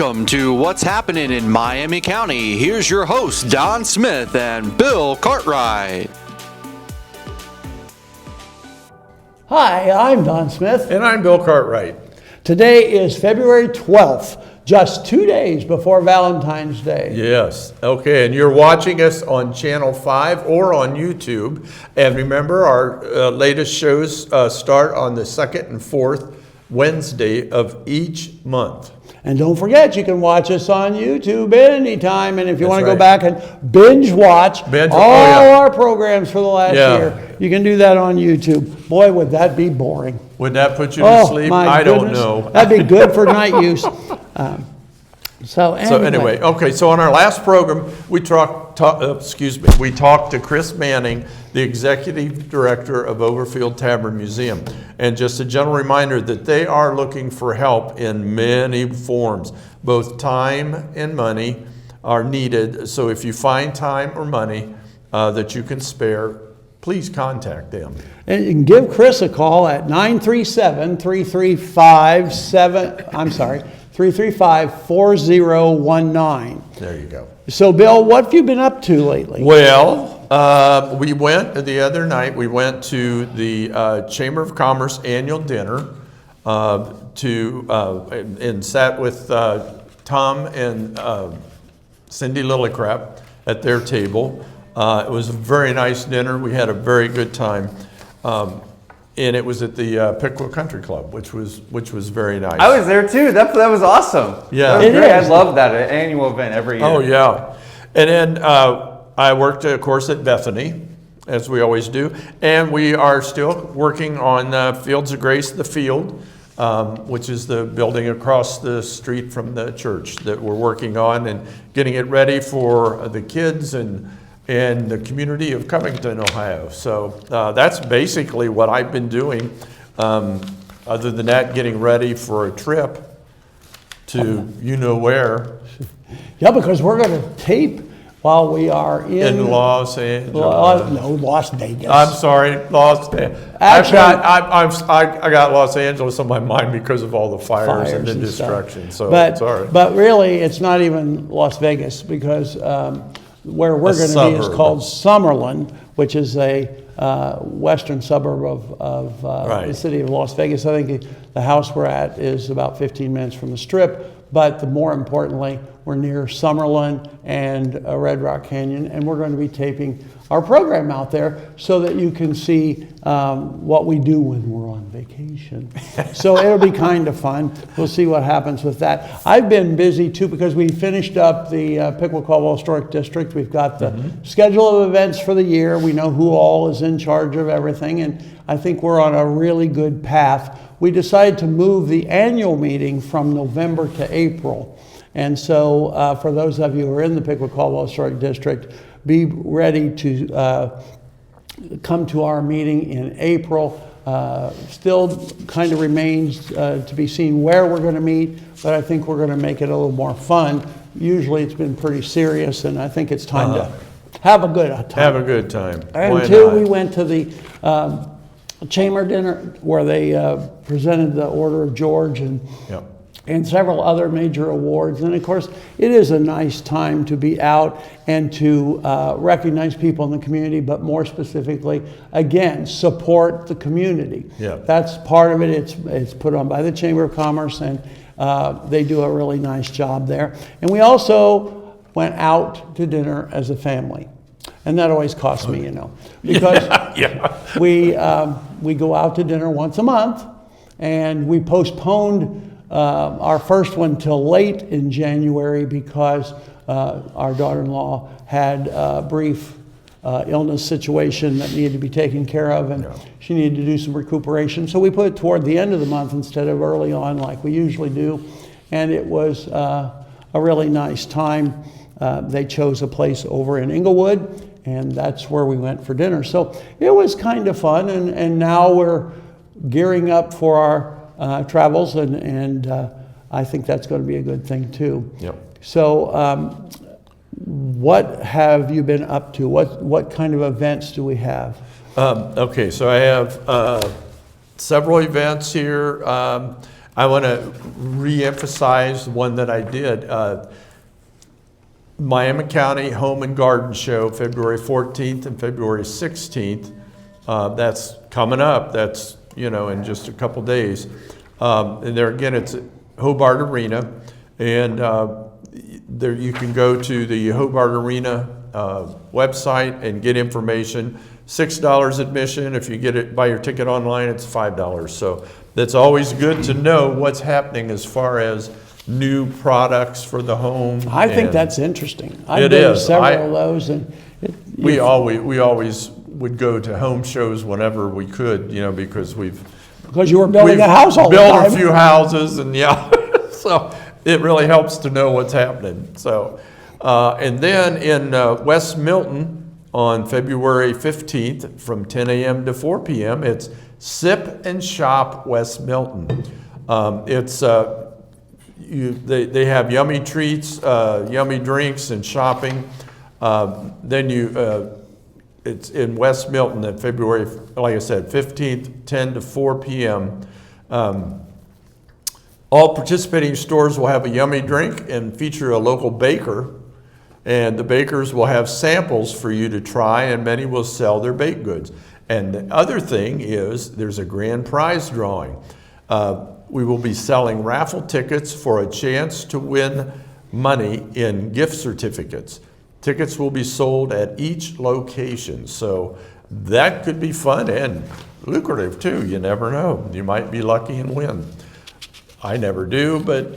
Welcome to What's Happening in Miami County. Here's your hosts, Don Smith and Bill Cartwright. Hi, I'm Don Smith. And I'm Bill Cartwright. Today is February 12th, just 2 days before Valentine's Day. Yes. Okay, and you're watching us on Channel 5 or on YouTube. And remember, our latest shows start on the second and fourth Wednesday of each month. And don't forget, you can watch us on YouTube anytime. And if you want to go right. back and binge watch all our programs for the last year, you can do that on YouTube. Boy, would that be boring. Would that put you to sleep? I don't know. That'd be good for night use. So anyway, okay. So on our last program, we talked to Chris Manning, the executive director of Overfield Tavern Museum, and just a gentle reminder that they are looking for help in many forms. Both time and money are needed. So if you find time or money that you can spare, please contact them. And you can give Chris a call at 335-4019. There you go. So, Bill, what have you been up to lately? Well, we went the other night. We went to the Chamber of Commerce annual dinner and sat with Tom and Cindy Lillicrap at their table. It was a very nice dinner. We had a very good time. And it was at the Pickwick Country Club, which was very nice. I was there too. That was awesome. Yeah, that was great. I love that annual event every year. Oh yeah, and then I worked, of course, at Bethany, as we always do, and we are still working on Fields of Grace, the Field, which is the building across the street from the church that we're working on and getting it ready for the kids and the community of Covington, Ohio. So that's basically what I've been doing. Other than that, getting ready for a trip to where. Yeah, because we're going to tape while we are in Los Angeles. Las Vegas. I'm sorry, Los Angeles. Actually, I got Los Angeles on my mind because of all the fires and the destruction. So sorry. But really, it's not even Las Vegas because where we're going to be is called Summerlin, which is a western suburb of the city of Las Vegas. I think the house we're at is about 15 minutes from the Strip, but more importantly, we're near Summerlin and Red Rock Canyon, and we're going to be taping our program out there so that you can see what we do when we're on vacation. So it'll be kind of fun. We'll see what happens with that. I've been busy too because we finished up the Pickwick Caldwell Historic District. We've got the schedule of events for the year. We know who all is in charge of everything, and I think we're on a really good path. We decided to move the annual meeting from November to April. And so for those of you who are in the Pickwick Caldwell Historic District, be ready to come to our meeting in April. Still kind of remains to be seen where we're going to meet, but I think we're going to make it a little more fun. Usually it's been pretty serious, and I think it's time to have a good time. Have a good time. And we went to the Chamber dinner where they presented the Order of George and several other major awards. And of course, it is a nice time to be out and to recognize people in the community, but more specifically, again, support the community. Yeah. That's part of it. It's put on by the Chamber of Commerce, and they do a really nice job there. And we also went out to dinner as a family. And that always costs me, because we go out to dinner once a month, and we postponed our first one till late in January because our daughter-in-law had a brief illness situation that needed to be taken care of, and she needed to do some recuperation. So we put it toward the end of the month instead of early on like we usually do, and it was a really nice time. They chose a place over in Inglewood, and that's where we went for dinner. So it was kind of fun, and now we're gearing up for our travels, and I think that's going to be a good thing too. Yep. So what have you been up to? What kind of events do we have? Okay, so I have several events here. I want to re-emphasize one that I did. Miami County Home and Garden Show, February 14th and February 16th. That's coming up. That's, in just a couple days. And there again, it's at Hobart Arena. And there you can go to the Hobart Arena website and get information. $6 admission. If you buy your ticket online, it's $5. So that's always good to know what's happening as far as new products for the home. I think that's interesting. I've It been to is. several of those, and We always would go to home shows whenever we could, because because you were building a house all the built time. a few houses, and so it really helps to know what's happening. So, and then in West Milton on February 15th from 10 a.m. to 4 p.m., it's Sip and Shop West Milton. It's they have yummy treats, yummy drinks, and shopping. Then it's in West Milton at February, like I said, 15th, 10 to 4 p.m. All participating stores will have a yummy drink and feature a local baker. And the bakers will have samples for you to try, and many will sell their baked goods. And the other thing is there's a grand prize drawing. We will be selling raffle tickets for a chance to win money in gift certificates. Tickets will be sold at each location. So that could be fun and lucrative too. You never know. You might be lucky and win. I never do, but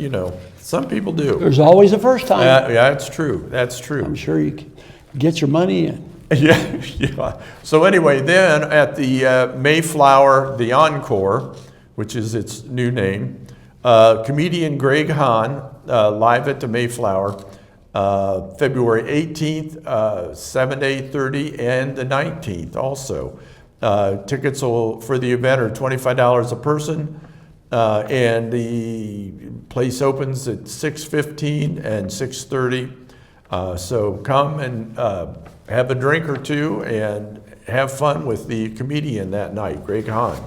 some people do. There's always a first time. Yeah, it's true. That's true. I'm sure you can get your money in. Yeah. So anyway, then at the Mayflower, the Encore, which is its new name, comedian Greg Hahn, live at the Mayflower, February 18th, 7 to 8:30, and the 19th also. Tickets for the event are $25 a person, and the place opens at 6:15 and 6:30. So come and have a drink or two and have fun with the comedian that night, Greg Hahn.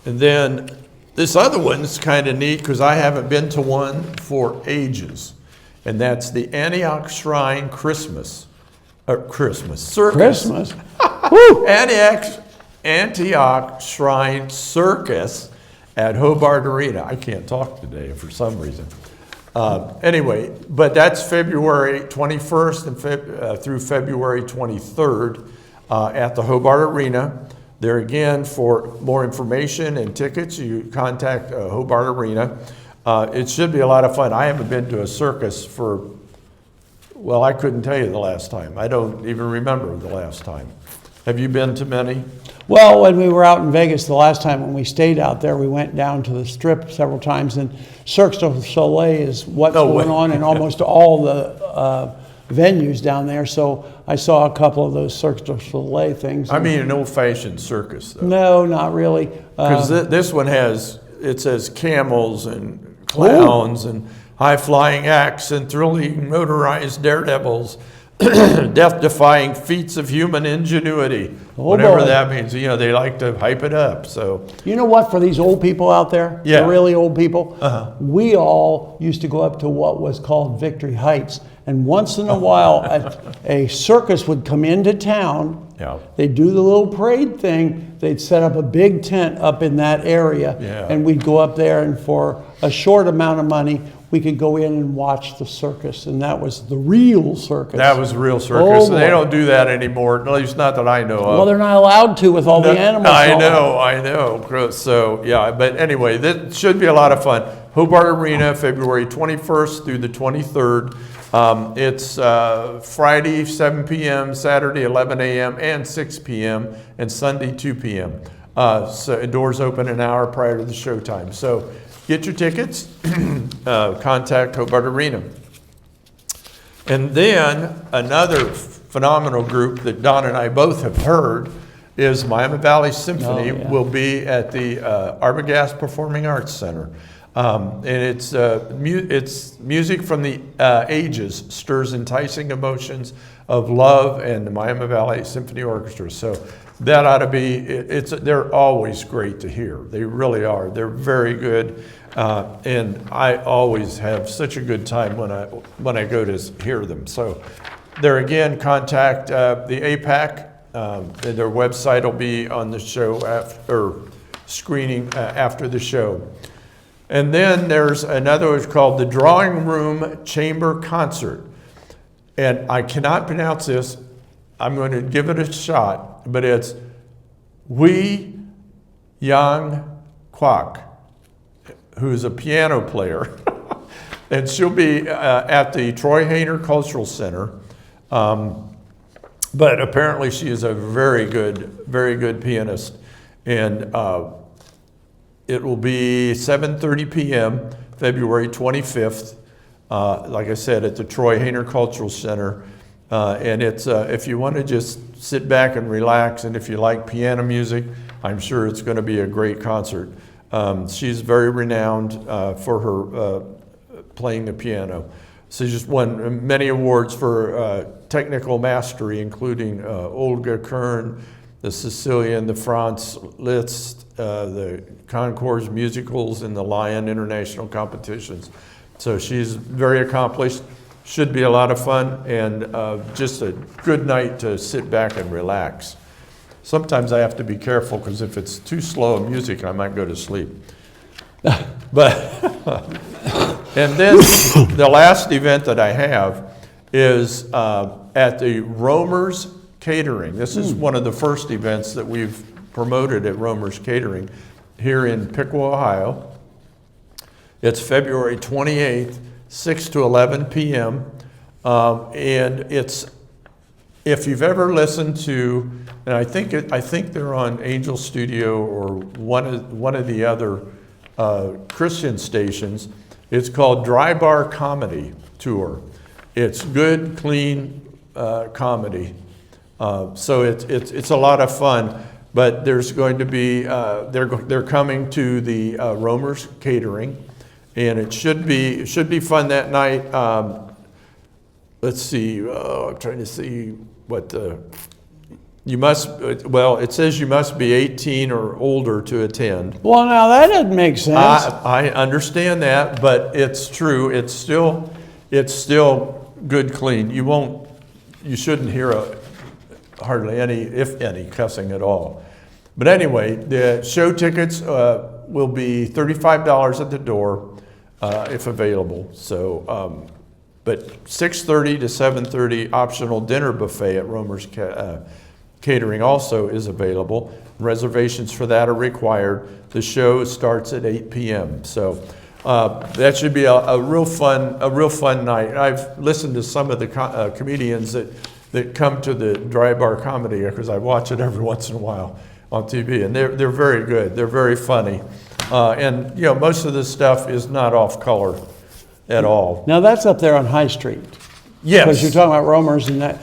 And then this other one's kind of neat because I haven't been to one for ages. And that's the Antioch Shrine Circus. Christmas. Antioch Shrine Circus at Hobart Arena. I can't talk today for some reason. Anyway, but that's February 21st and through February 23rd at the Hobart Arena. There again, for more information and tickets, you contact Hobart Arena. It should be a lot of fun. I haven't been to a circus I couldn't tell you the last time. I don't even remember the last time. Have you been to many? Well, when we were out in Vegas the last time when we stayed out there, we went down to the Strip several times, and Cirque du Soleil is what's going on in almost all the venues down there. So I saw a couple of those Cirque du Soleil things. I mean an old-fashioned circus, though. No, not really. Because this one says camels and clowns and high-flying acts and thrilling motorized daredevils, death-defying feats of human ingenuity. Whatever that means. They like to hype it up. So you know what? For these old people out there, Yeah. the really old people, we all used to go up to what was called Victory Heights. And once in a while, a circus would come into town. Yeah. They'd do the little parade thing. They'd set up a big tent up in that area. Yeah. And we'd go up there, and for a short amount of money, we could go in and watch the circus. And that was the real circus. that was real circus. Oh, They boy. don't do that anymore, at least not that I know of. Well, they're not allowed to with all the animals. I know. So, yeah, but anyway, that should be a lot of fun. Hobart Arena, February 21st through the 23rd. It's Friday, 7 p.m., Saturday, 11 a.m., and 6 p.m., and Sunday, 2 p.m. So doors open an hour prior to the showtime. So get your tickets, contact Hobart Arena. And then another phenomenal group that Don and I both have heard is Miami Valley Symphony will be at the Arbogast Performing Arts Center. And it's music from the ages, stirs enticing emotions of love, and the Miami Valley Symphony Orchestra. So that ought to be, they're always great to hear. They really are. They're very good. And I always have such a good time when I go to hear them. So there again, contact the APAC. Their website will be on the show screening after the show. And then there's another one called the Drawing Room Chamber Concert. And I cannot pronounce this. I'm going to give it a shot, but it's Wee Yang Kwok, who's a piano player. And she'll be at the Troy Hayner Cultural Center. But apparently she is a very good pianist. And it will be 7:30 p.m., February 25th, like I said, at the Troy Hayner Cultural Center. And it's if you want to just sit back and relax, and if you like piano music, I'm sure it's going to be a great concert. She's very renowned for her playing the piano. She's just won many awards for technical mastery, including Olga Kern, the Sicilian, the Franz Liszt, the Concours musicals, and the Lion International competitions. So she's very accomplished. Should be a lot of fun, and just a good night to sit back and relax. Sometimes I have to be careful, because if it's too slow music, I might go to sleep. But and then the last event that I have is at the Romer's Catering. This is one of the first events that we've promoted at Romer's Catering here in Piqua, Ohio. It's February 28th, 6 to 11 p.m. And it's, if you've ever listened to, and I think they're on Angel Studio or one of the other Christian stations. It's called Dry Bar Comedy Tour. It's good, clean comedy. So it's a lot of fun. But there's going to be they're coming to the Romer's Catering, and it should be fun that night. Let's see. I'm trying to see what you must. Well, it says you must be 18 or older to attend. Well, now that doesn't make sense. I understand that, but it's true. It's still good, clean. You shouldn't hear hardly any, if any, cussing at all. But anyway, the show tickets will be $35 at the door if available. So, but 6:30 to 7:30 optional dinner buffet at Romer's Catering also is available. Reservations for that are required. The show starts at 8 p.m. So that should be a real fun night. I've listened to some of the comedians that come to the Dry Bar Comedy, because I watch it every once in a while on TV, and they're very good. They're very funny, and most of this stuff is not off color at all. Now that's up there on High Street. Yes, because you're talking about Romer's, and that.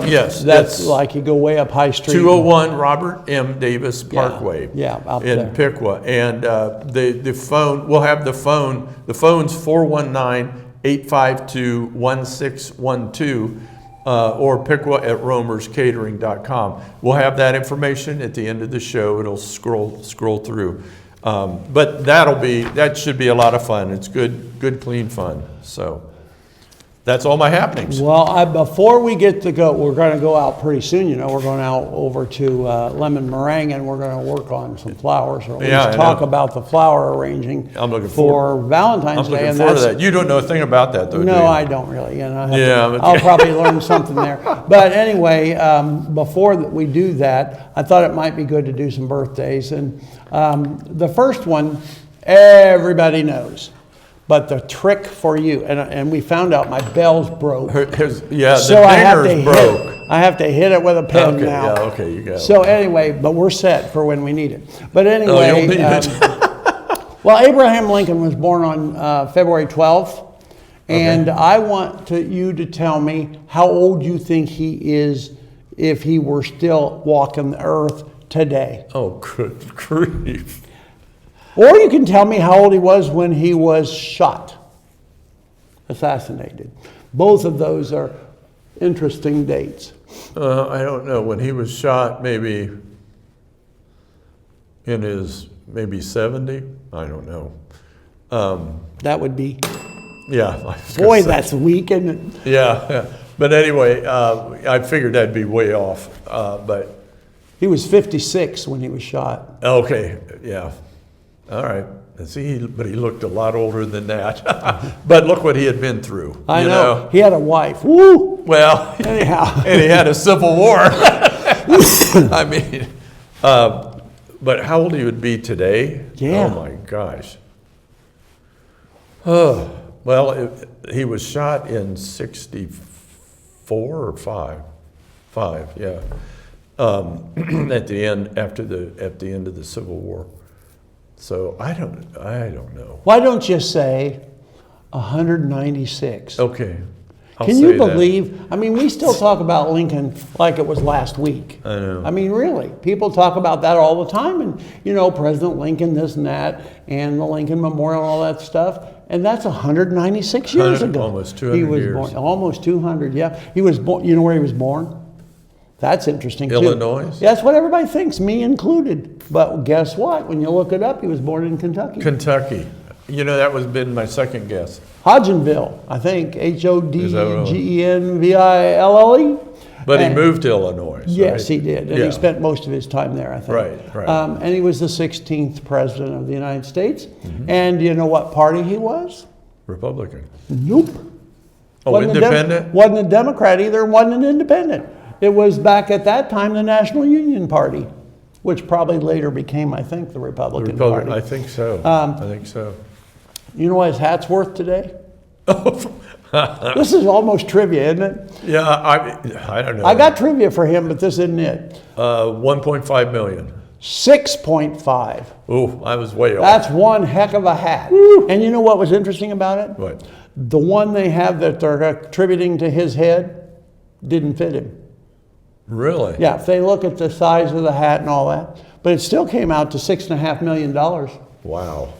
Yes, that's like you go way up High Street. 201 Robert M. Davis Parkway. Yeah, out in there. Piqua, and the phone. We'll have the phone. The phone's 419-852-1612. Or Piqua@romerscatering.com. We'll have that information at the end of the show. It'll scroll through. But that should be a lot of fun. It's good, clean fun. So that's all my happenings. Well, before we get to go, we're going to go out pretty soon. We're going out over to Lemon Meringue, and we're going to work on some flowers, or at least talk about the flower arranging for Valentine's Day. I'm looking forward to that. You don't know a thing about that, though, do you? No, I don't really. I'll probably learn something there. But anyway, before we do that, I thought it might be good to do some birthdays. And the first one, everybody knows. But the trick for you, and we found out my bell's broke. So the dinger's broke. I have to hit it with a pen now. Yeah, okay, you got it. So anyway, but we're set for when we need it. But anyway, you'll need it. Well, Abraham Lincoln was born on February 12th, and I want you to tell me how old you think he is if he were still walking the earth today. Oh, good grief. Or you can tell me how old he was when he was shot, assassinated. Both of those are interesting dates. I don't know. When he was shot, maybe in his maybe 70. I don't know. That would be, Yeah. I was gonna boy, say. that's weak, isn't it? Yeah. But anyway, I figured that'd be way off. But He was 56 when he was shot. okay, yeah. All right. And see, but he looked a lot older than that. But look what he had been through. I you know. He had a wife. Woo! Well, Anyhow. and he had a civil war. I mean, but how old he would be today? Yeah. Oh my gosh. Oh, well, he was shot in 64 or 5. 5, yeah. At the end at the end of the Civil War. So I don't know. Why don't you say 196? Okay. I'll Can you say that. believe? I mean, we still talk about Lincoln like it was last week. I know. I mean, really, people talk about that all the time, and President Lincoln, this and that, and the Lincoln Memorial, and all that stuff. And that's 196 years ago. Almost 200 He was years. born, almost 200. Yeah, he was born. You know where he was born? That's interesting too. Illinois? That's what everybody thinks, me included. But guess what? When you look it up, he was born in Kentucky. Kentucky. That was been my second guess. Hodgenville, I think, Hodgenville. But he And- moved to Illinois. Yes, right? he did, and Yeah. he spent most of his time there, I think. Right. And he was the 16th president of the United States. Mm-hmm. And do you know what party he was? Republican. Nope. Oh, Wasn't a independent? wasn't a Democrat either, and wasn't an independent. It was back at that time the National Union Party, which probably later became, I think, the Republican Republican. I Party. think so. Um, I think so. You know what his hat's worth today? This is almost trivia, isn't it? Yeah, I don't know. I got trivia for him, but this isn't it. 1.5 million. 6.5. Ooh, I was way off. That's one heck of a hat. And you know what was interesting about it? What? The one they have that they're attributing to his head didn't fit him. Really? Yeah, if they look at the size of the hat and all that. But it still came out to $6.5 million. Wow.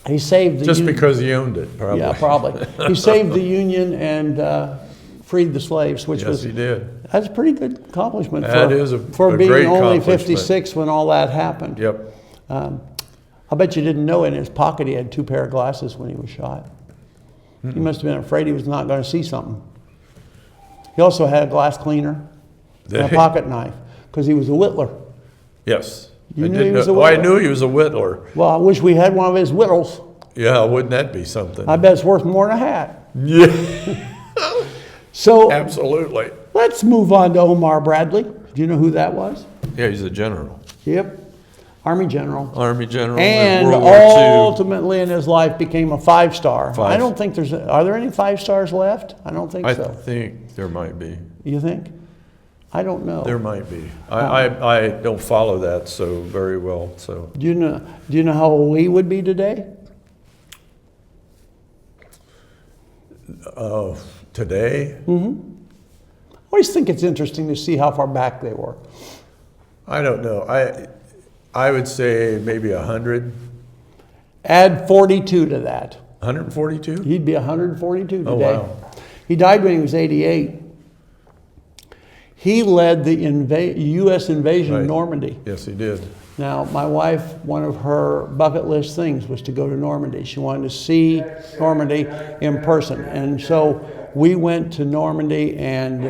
He saved the Just Union. because he owned it, probably. Yeah, probably. He saved the Union and freed the slaves, which Yes, was he did. that's a pretty good accomplishment That for, is a for great being only accomplishment. 56 when all that happened. Yep. I bet you didn't know in his pocket he had 2 pair of glasses when he was shot. He must have been afraid he was not going to see something. He also had a glass cleaner and a pocket knife because he was a whittler. Yes. You I knew did he was know- a well, I whittler? knew he was a whittler. Well, I wish we had one of his whittles. Yeah, wouldn't that be something? I bet it's worth more than a hat. Yeah, So absolutely. let's move on to Omar Bradley. Do you know who that was? Yeah, he's a general. Yep. Army general. Army general And in World War II. ultimately in his life became a 5-star. I 5. don't think are there any 5-stars left? I don't think I so. think there might be. You think? I don't know. There might be. I don't follow that so very well. So Do you know how old he would be today? today, I always think it's interesting to see how far back they were. I don't know. I would say maybe 100, Add 42 to that. 142. He'd be 142 today. Oh, wow. He died when he was 88. He led the U.S. invasion of Right. Normandy. Yes, he did. Now, my wife, one of her bucket list things was to go to Normandy. She wanted to see Normandy in person. And so we went to Normandy, and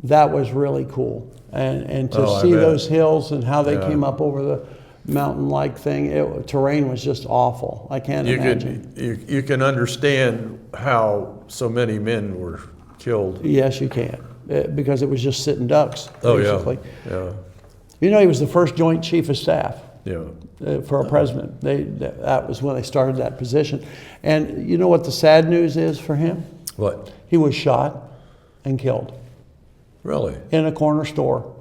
that was really cool. And to Oh, I see bet. those hills and how they Yeah. came up over the mountain-like thing, terrain was just awful. I can't imagine. You can understand how so many men were killed. Yes, you can, because it was just sitting ducks, Oh basically. yeah, You know, he was the first Joint Chief of Staff. yeah. For a president. That was when they started that position. And you know what the sad news is for him? What? He was shot and killed Really? in a corner store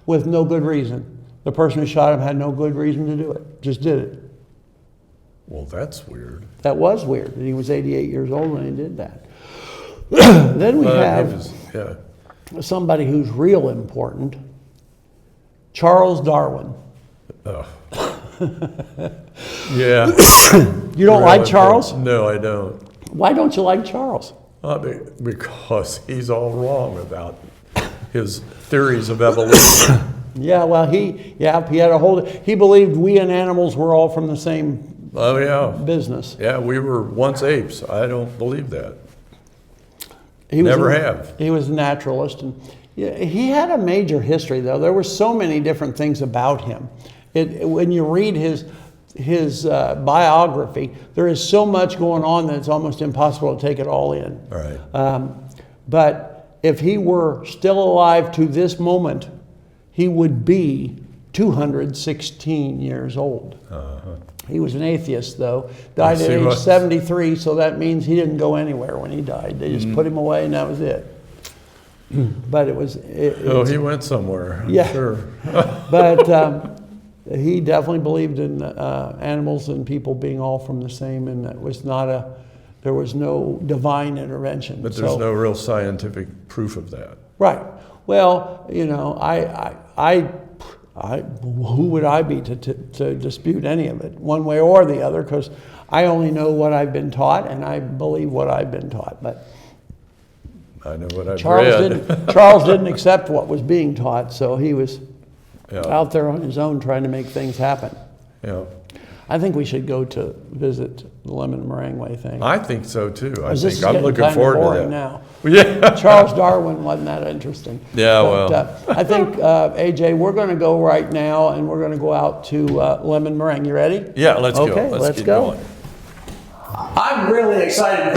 with no good reason. The person who shot him had no good reason to do it, just did it. Well, that's weird. That was weird. And he was 88 years old when he did that. Then we But have it was, yeah. somebody who's real important, Charles Darwin. Oh. Yeah. You don't like Charles? No, I don't. Why don't you like Charles? Because he's all wrong about his theories of evolution. Yeah, well, he had a whole. He believed we and animals were all from the same Oh, yeah. business. Yeah, we were once apes. I don't believe that. He was Never have. He was a naturalist, and yeah, he had a major history, though. There were so many different things about him. When you read his biography, there is so much going on that it's almost impossible to take it all in. Right. But if he were still alive to this moment, he would be 216 years old. Uh-huh. He was an atheist, though. Died Yes, at he age was. 73, so that means he didn't go anywhere when he died. They just put him away, and that was it. But it was. Oh, he went somewhere, I'm Yeah. sure. But he definitely believed in animals and people being all from the same, and that was there was no divine intervention. But there's no real scientific proof of that. Right. Well, you know, who would I be to dispute any of it, one way or the other? Because I only know what I've been taught, and I believe what I've been taught. But I know what I've Charles read. Charles didn't accept what was being taught, so he was Yeah. out there on his own trying to make things happen. Yeah. I think we should go to visit the lemon meringue thing. I think so too. I This think is I'm getting looking kind of forward boring to that. now. Yeah. Charles Darwin wasn't that interesting. Yeah, But, well. I think, AJ, we're going to go right now, and we're going to go out to lemon meringue. You ready? Yeah, let's go. Okay, let's get go. going. I'm really excited.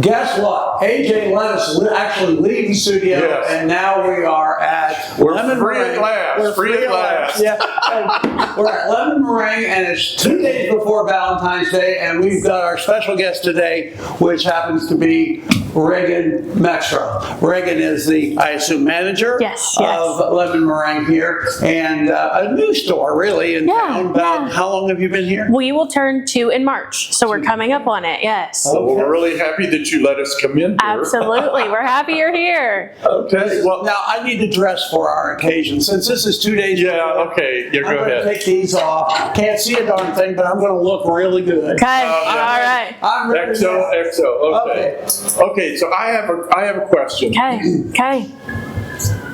Guess what? AJ let us actually leave the studio, Yes. and now we are at We're Lemon free at Meringue. last, We're free at last. Yeah, and we're at Lemon Meringue, and it's 2 days before Valentine's Day, and we've got our special guest today, which happens to be Reagan Mextra. Reagan is the, I assume, manager Yes. of Lemon Meringue here, and a new store really in town. About how long have you been here? We will turn 2 in March, so we're coming up on it, yes. Well, we're really happy that you let us come in here. Absolutely, we're happy you're here. Okay, well, Now, I need to dress for our occasion. Since this is 2 days yeah, before, okay, yeah, I'm go going to ahead. take these off. Can't see a darn thing, but I'm going to look really good. Okay, all right. I'm ready. XO, okay. Okay, so I have a question. Okay.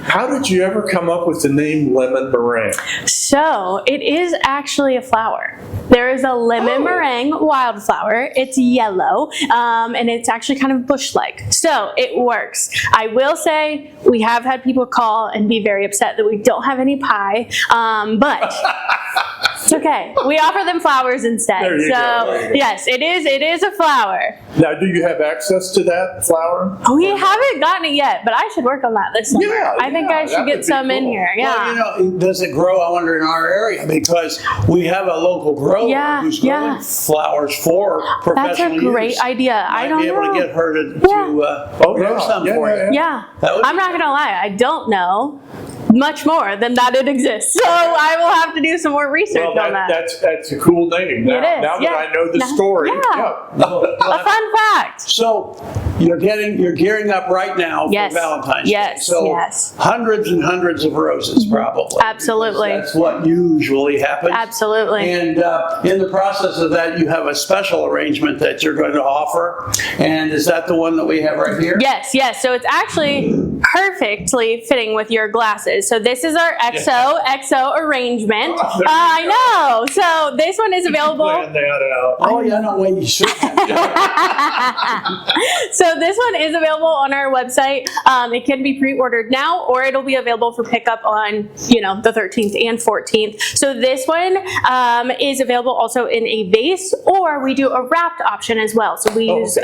How did you ever come up with the name lemon meringue? So it is actually a flower. There is a lemon meringue wildflower. It's yellow, and it's actually kind of bush-like. So it works. I will say we have had people call and be very upset that we don't have any pie, but it's okay. We offer them flowers instead. There you so go, there you go. yes, it is a flower. Now, do you have access to that flower? We haven't gotten it yet, but I should work on that this summer. Yeah, I think I that should would get be some in cool. here. Yeah. Well, you know, does it grow, I wonder, in our area? Because we have a local grower Yeah, who's growing yeah. flowers for That's professional a great use. idea. I Might don't be able know. to get her to Oh, grow yeah, some yeah, for yeah, you. Yeah. That would I'm be not gonna lie, I don't know much more than that it exists. So I will have to do some more research Well, on that. that's a cool name. Now, It is, now yeah. that I know the Now- story. yeah. A fun fact. So you're gearing up right now Yes. for Valentine's Day. Yes, So yes. hundreds and hundreds of roses, probably. Absolutely. That's what usually happens. Absolutely. And in the process of that, you have a special arrangement that you're going to offer. And is that the one that we have right here? Yes. So it's actually perfectly fitting with your glasses. So this is our XO arrangement. I know. So this one is available. Plan that out. Oh, yeah, no, wait, you should have. So this one is available on our website. It can be pre-ordered now, or it'll be available for pickup on, the 13th and 14th. So this one is available also in a vase, or we do a wrapped option as well. So we use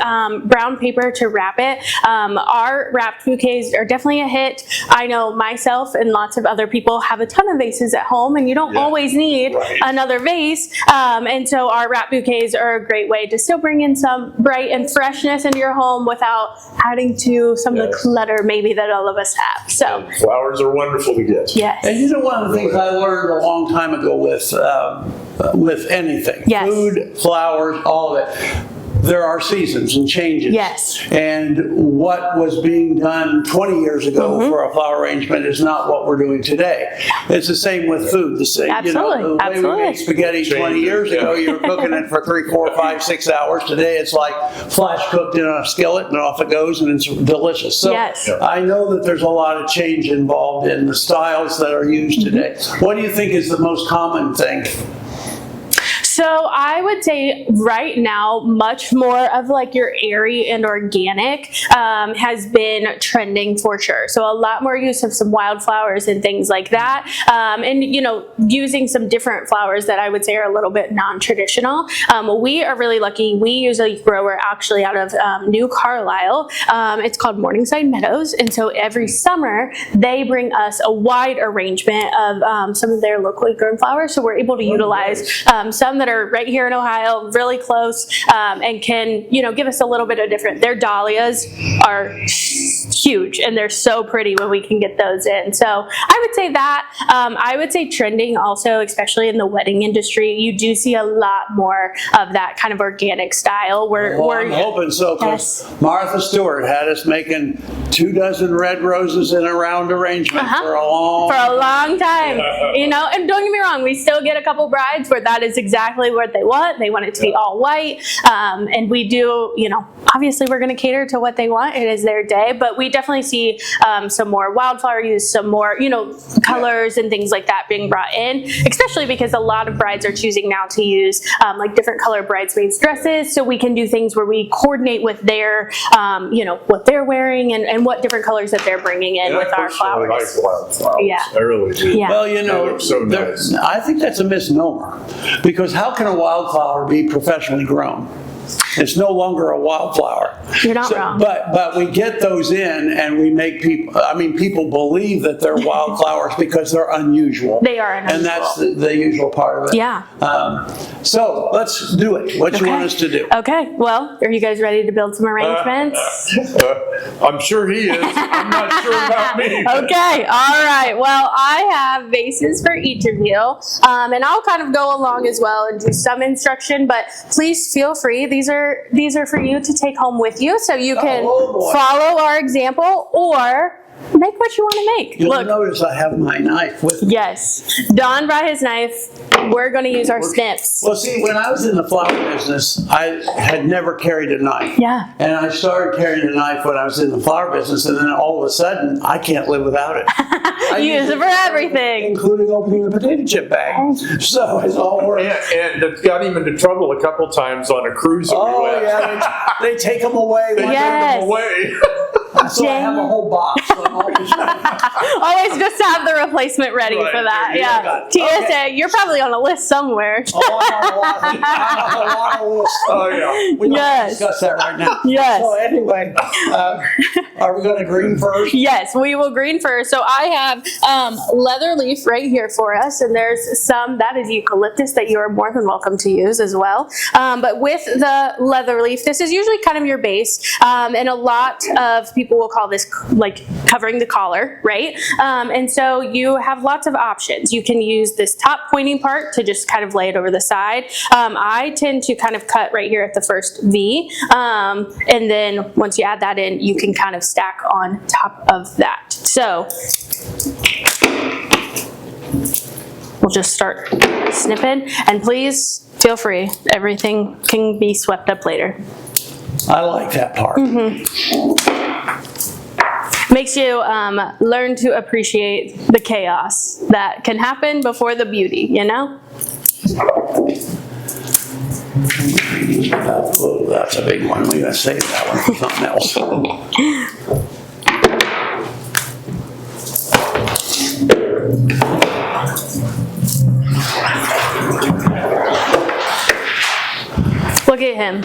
brown paper to wrap it. Our wrapped bouquets are definitely a hit. I know myself and lots of other people have a ton of vases at home, and you don't always need another vase. And so our wrap bouquets are a great way to still bring in some bright and freshness into your home without adding to some of the clutter maybe that all of us have. So Flowers are wonderful to get. yes. And you know, one of the things I learned a long time ago with anything, Yes. food, flowers, all of it. there are seasons and changes. Yes. And what was being done 20 years ago for a flower arrangement is not what we're doing today. It's the same with food. The same, Absolutely. the way we made spaghetti 20 years ago, you were cooking it for 3, 4, 5, 6 hours. Today it's like flash cooked in a skillet and off it goes, and it's delicious. So Yes. I know that there's a lot of change involved in the styles that are used today. What do you think is the most common thing? So I would say right now, much more of like your airy and organic has been trending for sure. So a lot more use of some wildflowers and things like that. And, using some different flowers that I would say are a little bit non-traditional. We are really lucky. We use a grower actually out of New Carlisle. It's called Morningside Meadows. And so every summer they bring us a wide arrangement of some of their locally grown flowers. So we're able to utilize some that are right here in Ohio, really close, and can, give us a little bit of different. Their dahlias are huge and they're so pretty when we can get those in. So I would say that. I would say trending also, especially in the wedding industry, you do see a lot more of that kind of organic style. I'm hoping so, because Martha Stewart had us making 24 red roses in a round arrangement for a long time. And don't get me wrong, we still get a couple brides where that is exactly what they want. They want it to be all white. And we do, obviously we're going to cater to what they want. It is their day, but we definitely see some more wildflower use, some more, colors and things like that being brought in, especially because a lot of brides are choosing now to use like different color bridesmaids dresses. So we can do things where we coordinate with their, what they're wearing and what different colors that they're bringing in with our flowers. I like wildflowers. Yeah. I really do. Yeah. Well, They look so nice. I think that's a misnomer, because how can a wildflower be professionally grown? It's no longer a wildflower. You're not wrong. But we get those in and we make people believe that they're wildflowers because they're unusual. They are unusual. And that's the usual part of it. Yeah. So let's do it. What you want us to do? Okay. Well, are you guys ready to build some arrangements? I'm sure he is. I'm not sure about me. Okay. All right. Well, I have vases for each of you. And I'll kind of go along as well and do some instruction, but please feel free. These are for you to take home with you, so you can follow our example or make what you want to make. You'll notice I have my knife with me. Yes. Don brought his knife. We're going to use our snips. Well, see, when I was in the flower business, I had never carried a knife. Yeah. And I started carrying a knife when I was in the flower business, and then all of a sudden, I can't live without it. I Use it for everything. Including opening the potato chip bag. So it's all works. And it got him into trouble a couple times on a cruise that we went. Yeah, they take them away. They Yes. took them away. So I have a whole box. So I'm always Always just have the replacement ready Right. for that. Yeah, Yeah. got it. TSA, you're probably on a list somewhere. I'm on a lot of lists. Oh, yeah. We don't Yes. discuss that right now. Yes. So anyway, are we going to green first? Yes, we will green first. So I have leather leaf right here for us, and there's some that is eucalyptus that you are more than welcome to use as well. But with the leather leaf, this is usually kind of your base, and a lot of people will call this like covering the collar, right? And so you have lots of options. You can use this top pointing part to just kind of lay it over the side. I tend to kind of cut right here at the first V, and then once you add that in, you can kind of stack on top of that. So we'll just start snipping, and please feel free. Everything can be swept up later. I like that part. Makes you learn to appreciate the chaos that can happen before the beauty, you know? Oh, that's a big one. We're going to save that one for something else. Look at him.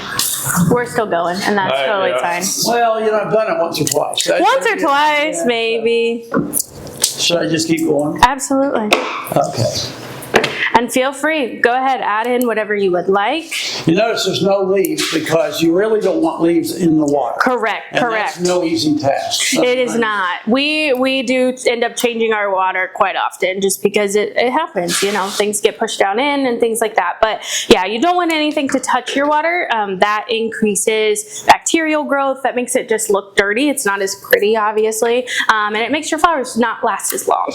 We're still going, and that's totally yeah. fine. Well, I've done it once or twice. Once or twice, maybe. Should I just keep going? Absolutely. Okay. And feel free, go ahead, add in whatever you would like. You notice there's no leaves because you really don't want leaves in the water. Correct, And correct. that's no easy task. It is not. We do end up changing our water quite often just because it happens, you know, things get pushed down in and things like that. But yeah, you don't want anything to touch your water. That increases bacterial growth. That makes it just look dirty. It's not as pretty, obviously. And it makes your flowers not last as long.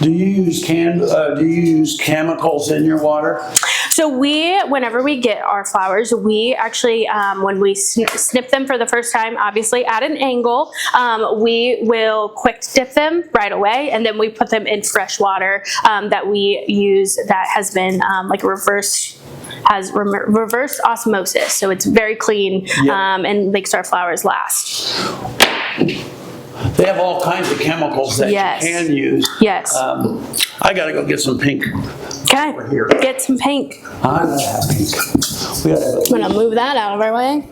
Do you use chemicals in your water? So whenever we get our flowers, we actually, when we snip them for the first time, obviously at an angle, we will quick dip them right away, and then we put them in fresh water that we use that has been like reverse osmosis. So it's very clean and makes our flowers last. They have all kinds of chemicals that Yes. you can use. Yes. I gotta go get some pink. Okay, here. get some pink. I gotta have pink. We gotta, I'm gonna move that out of our way.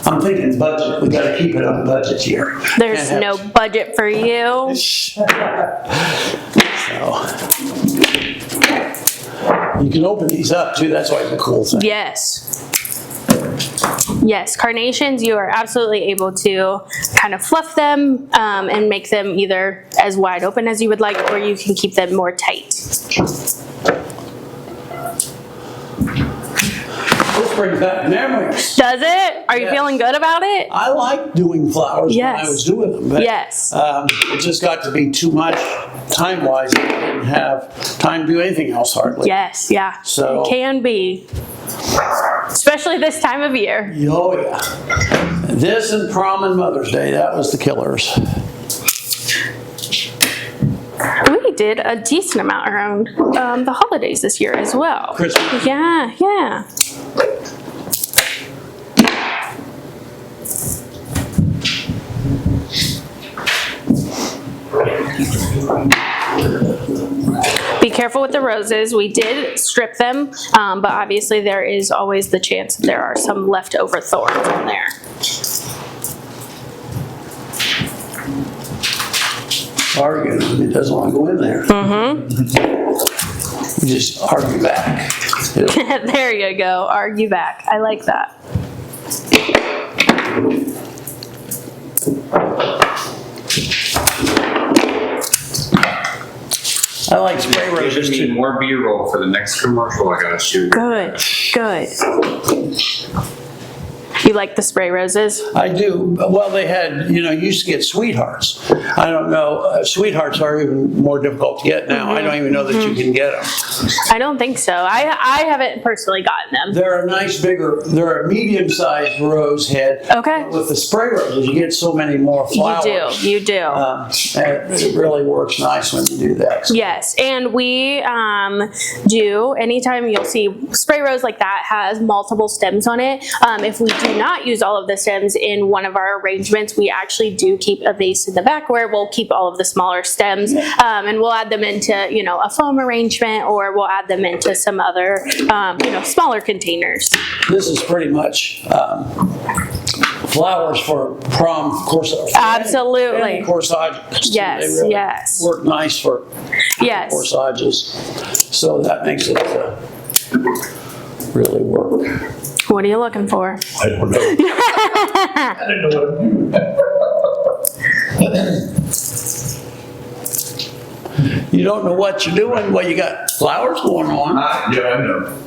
I'm thinking budget. We gotta keep it on budget here. There's Can't no have- budget for you. So, you can open these up too. That's always a cool thing. Yes. Yes, carnations, you are absolutely able to kind of fluff them and make them either as wide open as you would like, or you can keep them more tight. This brings back memories. Does it? Are you Yes. feeling good about it? I liked doing flowers Yes. when I was doing them. But, Yes. it just got to be too much time-wise. I didn't have time to do anything else hardly. Yes, yeah. So- It can be. Especially this time of year. Oh, yeah. This and prom and Mother's Day, that was the killers. We did a decent amount around the holidays this year as well. Christmas. Yeah, yeah. Be careful with the roses. We did strip them, but obviously there is always the chance that there are some leftover thorns in there. Argue. It doesn't want to go in there. You just argue back. There you go. Argue back. I like that. I like spray roses Giving me too. more B-roll for the next commercial I gotta shoot. Good, good. You like the spray roses? I do. Well, they had, you used to get sweethearts. I don't know. Sweethearts are even more difficult to get now. I don't even know that you can get them. I don't think so. I haven't personally gotten them. They're a nice bigger, they're a medium-sized rose head. Okay. With the spray roses, you get so many more flowers. You do. And it really works nice when you do that. Yes, and we do, anytime you'll see spray rose like that has multiple stems on it, if we do not use all of the stems in one of our arrangements, we actually do keep a vase in the back where we'll keep all of the smaller stems, and we'll add them into, a foam arrangement, or we'll add them into some other, smaller containers. This is pretty much flowers for prom corsage. Absolutely. And corsages. Yes, They really yes. work nice for Yes. corsages. So that makes it really work. What are you looking for? I don't know. I didn't know what I'm doing. You don't know what you're doing? Well, you got flowers going on. Yeah, I know.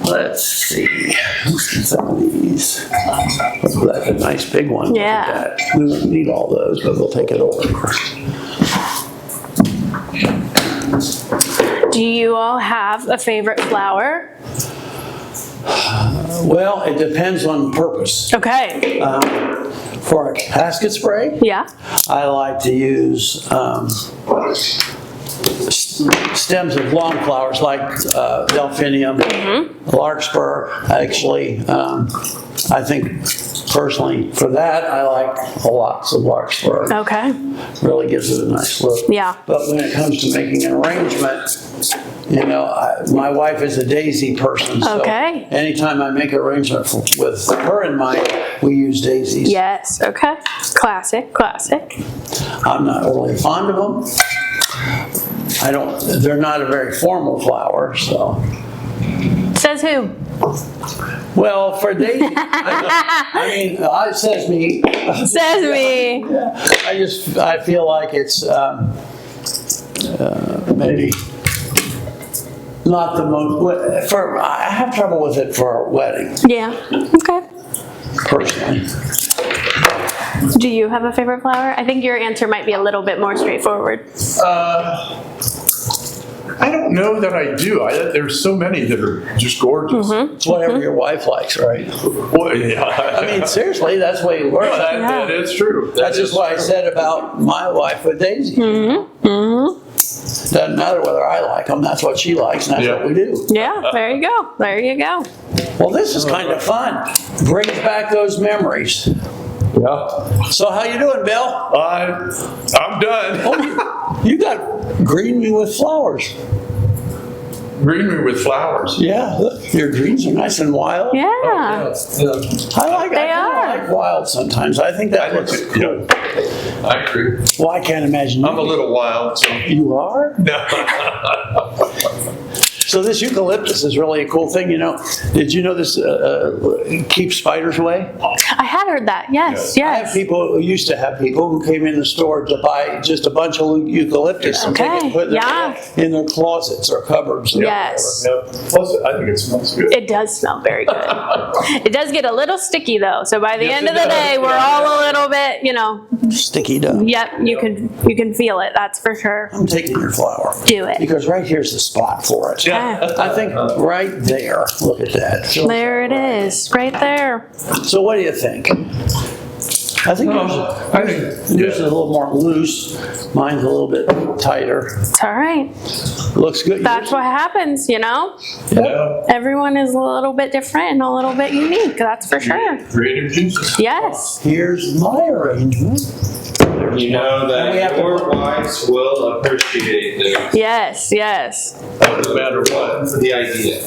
Let's see. Some of these. Oh, that's a nice big one. Look at Yeah. that. We won't need all those, but we'll take it over. Do you all have a favorite flower? Well, it depends on purpose. Okay. For a casket spray, Yeah. I like to use stems of long flowers like delphinium, larkspur. Actually, I think personally for that, I like lots of larkspur. Okay. Really gives it a nice look. Yeah. But when it comes to making an arrangement, my wife is a daisy person. So Okay. anytime I make an arrangement with her in mind, we use daisies. Yes. Okay. Classic. Classic. I'm not really fond of them. they're not a very formal flower, so. Says who? Well, for daisy, I mean, it says me. Says me. I feel like it's maybe not the most, I have trouble with it for a wedding, Yeah. Okay. personally. Do you have a favorite flower? I think your answer might be a little bit more straightforward. I don't know that I do. There's so many that are just gorgeous. It's whatever your wife likes, right? Well, yeah. I mean, seriously, that's the way it works. That is true. That's just what I said about my wife with Daisy. Doesn't matter whether I like them, that's what she likes, and that's what we do. Yeah, there you go. There you go. Well, this is kind of fun. Brings back those memories. Yeah. So how you doing, Bill? I'm done. You got green me with flowers. Green me with flowers. Yeah, look, your greens are nice and wild. Yeah. I They are. like wild sometimes. I think that looks cool. I agree. Well, I can't imagine. I'm a little wild, so. You are? No. So this eucalyptus is really a cool thing, you know. Did you know this keeps spiders away? I had heard that. Yes, I have yes. people who used to have people who came in the store to buy just a bunch of eucalyptus and take it and put it in their closets or cupboards. Yes. Plus, I think it smells good. It does smell very good. It does get a little sticky though. So by the Yes, end of it the does. day, we're all a little bit, Sticky dough. yep, you can feel it. That's for sure. I'm taking your flower. Do it. Because right here's the spot for it. Okay. I think right there. Look at that. There it is, right there. So what do you think? I think yours is a little more loose. Mine's a little bit tighter. It's all right. Looks good. That's what happens, Yeah. Everyone is a little bit different and a little bit unique. That's for sure. Creative juices. Yes. Here's my arrangement. You know And we have that to- your wives will appreciate this, Yes, yes. No matter what. the idea.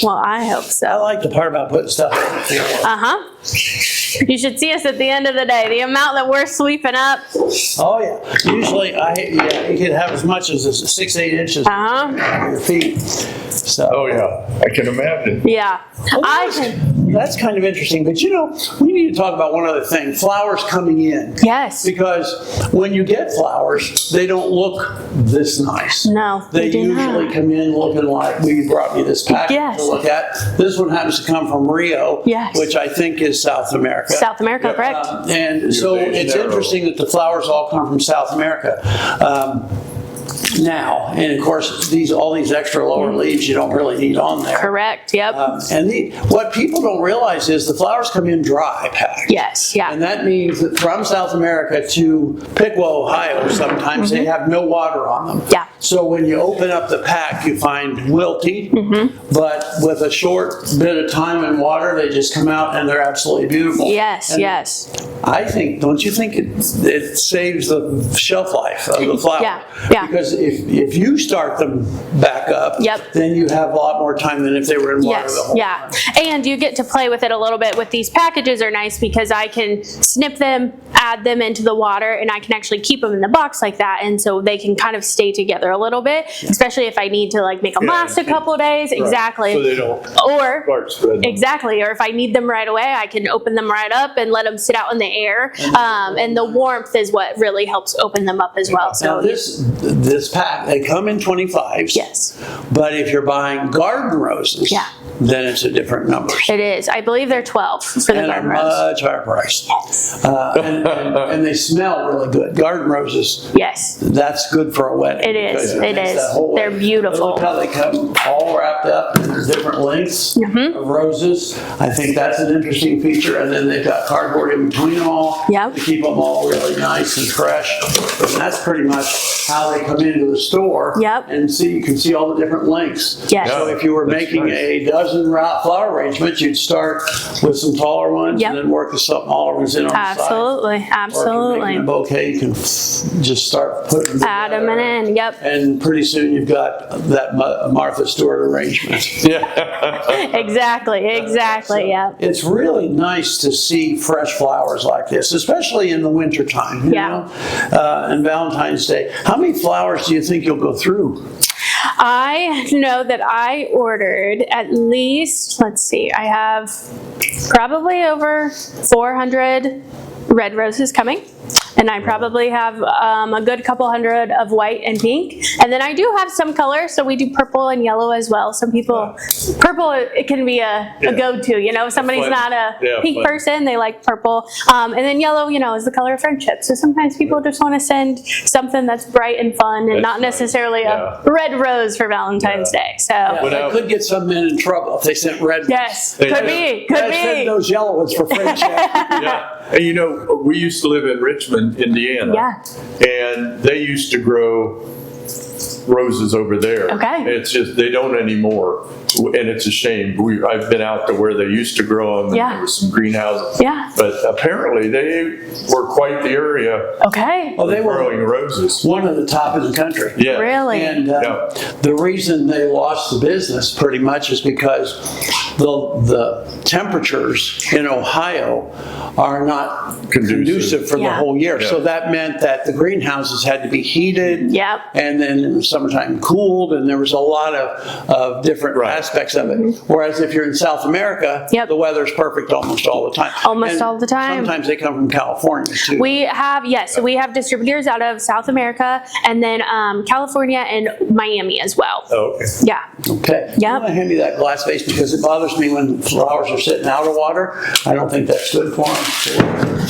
Well, I hope I so. like the part about putting stuff on the floor. Uh-huh. You should see us at the end of the day. The amount that we're sweeping up. Oh, yeah. Usually, you can have as much as 6-8 inches Uh-huh. on your feet. So. Oh, yeah. I can imagine. Yeah. That's kind of interesting, but we need to talk about one other thing. Flowers coming in. Yes. Because when you get flowers, they don't look this nice. No, They they do usually not. come in looking like, we brought you this package Yes. to look at. This one happens to come from Rio, Yes. which I think is South America. South America, correct? And so it's interesting that the flowers all come from South America. Now, and of course, all these extra lower leaves you don't really need on there. Correct. Yep. What people don't realize is the flowers come in dry packed. Yes. Yeah. And that means that from South America to Piqua, Ohio, sometimes they have no water on them. Yeah. So when you open up the pack, you find wilty, but with a short bit of time and water, they just come out and they're absolutely beautiful. Yes. And Yes. I think, don't you think it saves the shelf life of the flower? Yeah, yeah. Because if you start them back up, Yep. then you have a lot more time than if they were in water the Yes, whole yeah. time. And you get to play with it a little bit with these packages are nice because I can snip them, add them into the water, and I can actually keep them in the box like that. And so they can kind of stay together a little bit, especially if I need to make them last a couple days. Exactly. So they don't Or start spreading. exactly, or if I need them right away, I can open them right up and let them sit out in the air. And the warmth is what really helps open them up as well. Now So this pack, they come in 25s. yes, But if you're buying garden roses, Yeah. then it's a different number. it is. I believe they're 12 for the And a garden rose. much higher price. And they smell really good. Garden roses, Yes. that's good for a wedding. It is, because it makes is. that whole They're wedding. beautiful. Look how they come all wrapped up in their different lengths of roses. I think that's an interesting feature. And then they've got cardboard in between them all Yep. to keep them all really nice and fresh. And that's pretty much how they come into the store. Yep. And you can see all the different lengths. Yes. So if you were making a dozen in flower arrangement, you'd start with some taller ones Yep. and then work with some smaller ones in on the side. Absolutely, Or if you're absolutely. making a bouquet, you can just start putting them Add them together. in, yep. And pretty soon you've got that Martha Stewart arrangement. Exactly, yeah. It's really nice to see fresh flowers like this, especially in the wintertime, you Yeah. know, and Valentine's Day. How many flowers do you think you'll go through? I know that I ordered at least, let's see, I have probably over 400 red roses coming. And I probably have a good couple hundred of white and pink. And then I do have some color, so we do purple and yellow as well. Some people, purple, it can be a go-to, you know, if somebody's Fun. not a Yeah, pink fun. person, they like purple. And then yellow, you know, is the color of friendship. So sometimes people just want to send something that's bright and fun and That's not nice. necessarily Yeah. a red rose for Valentine's Day. So, They could get some men in trouble if they sent red. yes, They could do. be, They could sent be. those yellow ones for friendship. Yeah. And you know, we used to live in Richmond, Indiana. Yeah. And they used to grow roses over there. Okay. It's just, they don't anymore. And it's a shame. I've been out to where they used to grow them. Yeah. And there was some greenhouses. Yeah. But apparently they were quite the area Okay. Well, they were growing roses. one of the top in the country. Yeah. Really? And Yeah. the reason they lost the business pretty much is because the temperatures in Ohio are not conducive for the Yeah. whole year. Yeah. So that meant that the greenhouses had to be heated. Yep. And then in the summertime cooled, and there was a lot of different Right. aspects of it. Whereas if you're in South America, Yep. the weather's perfect almost all the time. Almost And all the time. Sometimes they come from California too. We have, yes, so we have distributors out of South America and then California and Miami as well. Oh, okay. Yeah. Okay. Yep. You want to hand me that glass vase because it bothers me when flowers are sitting out of water. I don't think that's good for them. So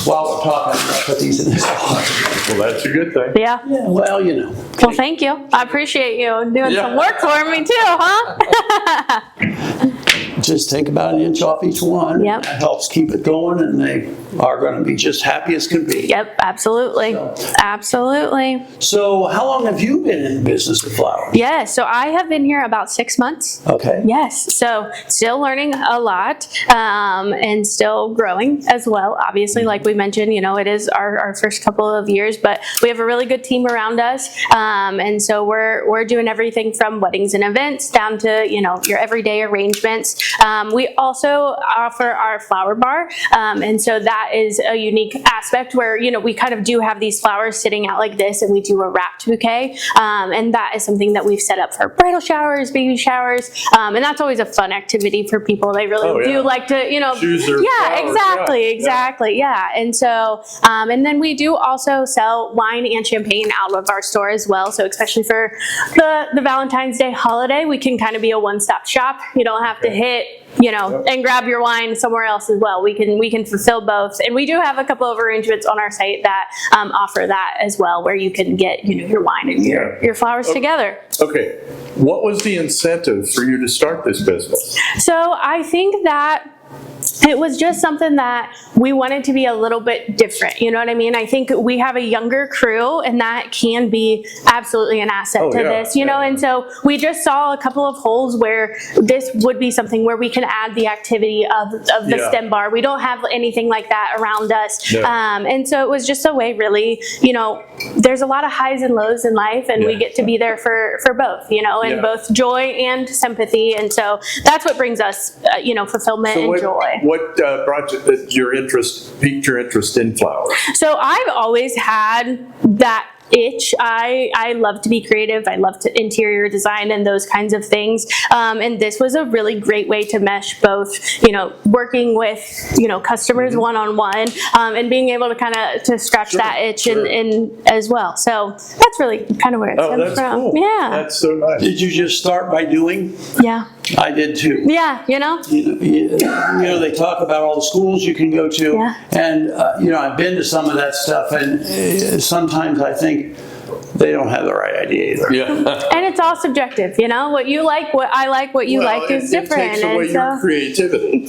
while we're talking, I'm going to put these in this water. Well, that's a good thing. Yeah. Yeah, well, you know. Well, thank you. I appreciate you doing Yeah. some work for me too, huh? Just take about an inch off each one. Yep. That helps keep it going, and they are going to be just happy as can be. Yep, absolutely. Absolutely. So how long have you been in the business of flowers? Yeah, so I have been here about 6 months. Okay. Yes, so still learning a lot and still growing as well. Obviously, like we mentioned, you know, it is our first couple of years, but we have a really good team around us. And so we're doing everything from weddings and events down to, you know, your everyday arrangements. We also offer our flower bar. And so that is a unique aspect where, you know, we kind of do have these flowers sitting out like this and we do a wrapped bouquet. And that is something that we've set up for bridal showers, baby showers. And that's always a fun activity for people. They really Oh, yeah. do like to, you know, Choose their yeah, flowers. exactly, Yeah. exactly. Yeah. And so, and then we do also sell wine and champagne out of our store as well. So especially for the Valentine's Day holiday, we can kind of be a one-stop shop. You don't have to hit, you know, and grab your wine somewhere else as well. We can fulfill both. And we do have a couple of arrangements on our site that offer that as well, where you can get, you know, your wine and your flowers together. Okay. What was the incentive for you to start this business? So I think that it was just something that we wanted to be a little bit different. You know what I mean? I think we have a younger crew and that can be absolutely an asset to yeah, this, you know? And so we just saw a couple of holes where this would be something where we can add the activity of the Yeah. STEM bar. We don't have anything like that around us. No. And so it was just a way really, you know, there's a lot of highs and lows in life and we Yeah. get to be there for both, you know, and Yeah. both joy and sympathy. And so that's what brings us, you know, fulfillment and joy. What brought piqued your interest in flowers? So I've always had that itch. I love to be creative. I love to interior design and those kinds of things. And this was a really great way to mesh both, you know, working with, you know, customers one-on-one and being able to kind of to scratch that itch and as well. So that's really kind of where it Oh, stems that's from. cool. Yeah. That's so nice. Did you just start by doing? Yeah. I did too. Yeah. You know? You know, they talk about all the schools you can go to, Yeah. and you know, I've been to some of that stuff, and sometimes I think they don't have the right idea either. Yeah. And it's all subjective, you know, what you like, what I like, what you like is different. It takes away your creativity. It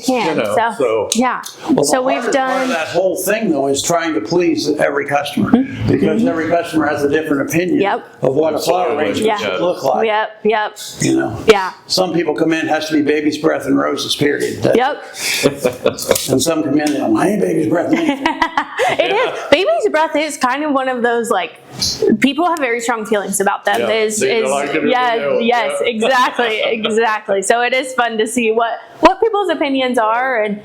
can. You know, so- Yeah. Well, So the we've hardest part of done, that whole thing, though, is trying to please every customer, because every customer has a different opinion Yep. of what a flower Absolutely. arrangement Yeah. should look like. yep, You know, yeah, some people come in, has to be baby's breath and roses, period. yep. And some come in, and I ain't baby's breath. It is. Baby's breath is kind of one of those, like, people have very strong feelings about them. Yeah, Is they like it or they don't. yes, Yeah. exactly. So it is fun to see what people's opinions are, and